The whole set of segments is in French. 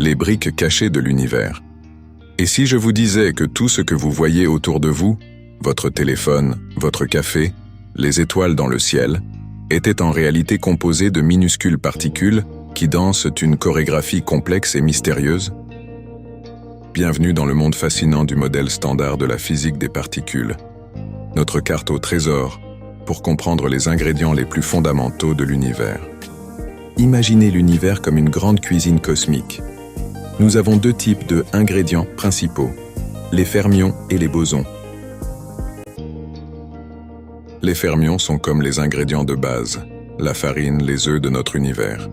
les briques cachées de l'univers. Et si je vous disais que tout ce que vous voyez autour de vous, votre téléphone, votre café, les étoiles dans le ciel, était en réalité composé de minuscules particules qui dansent une chorégraphie complexe et mystérieuse? Bienvenue dans le monde fascinant du modèle standard de la physique des particules, notre carte au trésor pour comprendre les ingrédients les plus fondamentaux de l'univers. Imaginez l'univers comme une grande cuisine cosmique. Nous avons deux types d'ingrédients principaux, les fermions et les bosons. Les fermions sont comme les ingrédients de base, la farine, les œufs de notre univers.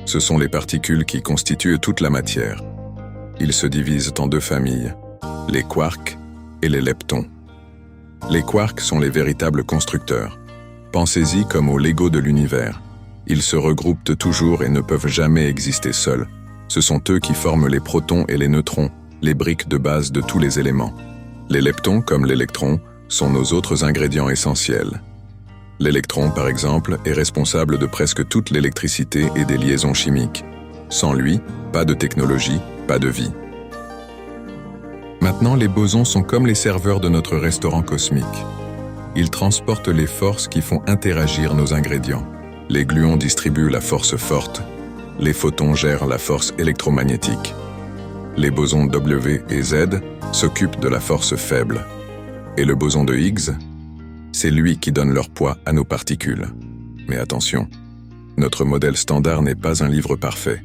Ce sont les particules qui constituent toute la matière. Ils se divisent en deux familles, les quarks et les leptons. Les quarks sont les véritables constructeurs. Pensez-y comme aux Lego de l'univers. Ils se regroupent toujours et ne peuvent jamais exister seuls. Ce sont eux qui forment les protons et les neutrons, les briques de base de tous les éléments. Les leptons, comme l'électron, sont nos autres ingrédients essentiels. L'électron, par exemple, est responsable de presque toute l'électricité et des liaisons chimiques. Sans lui, pas de technologie, pas de vie. Maintenant, les bosons sont comme les serveurs de notre restaurant cosmique. Ils transportent les forces qui font interagir nos ingrédients. Les gluons distribuent la force forte, les photons gèrent la force électromagnétique. Les bosons W et Z s'occupent de la force faible. Et le boson de Higgs, c'est lui qui donne leur poids à nos particules. Mais attention, notre modèle standard n'est pas un livre parfait.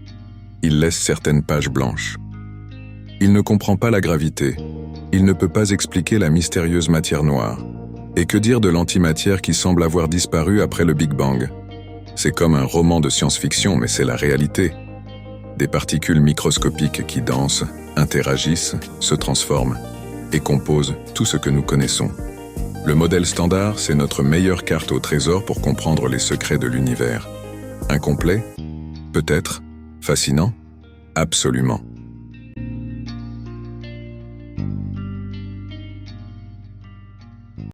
Il laisse certaines pages blanches. Il ne comprend pas la gravité. Il ne peut pas expliquer la mystérieuse matière noire. Et que dire de l'antimatière qui semble avoir disparu après le Big Bang? C'est comme un roman de science-fiction, mais c'est la réalité. Des particules microscopiques qui dansent, interagissent, se transforment et composent tout ce que nous connaissons. Le modèle standard, c'est notre meilleure carte au trésor pour comprendre les secrets de l'univers. Incomplet? Peut-être. Fascinant? Absolument.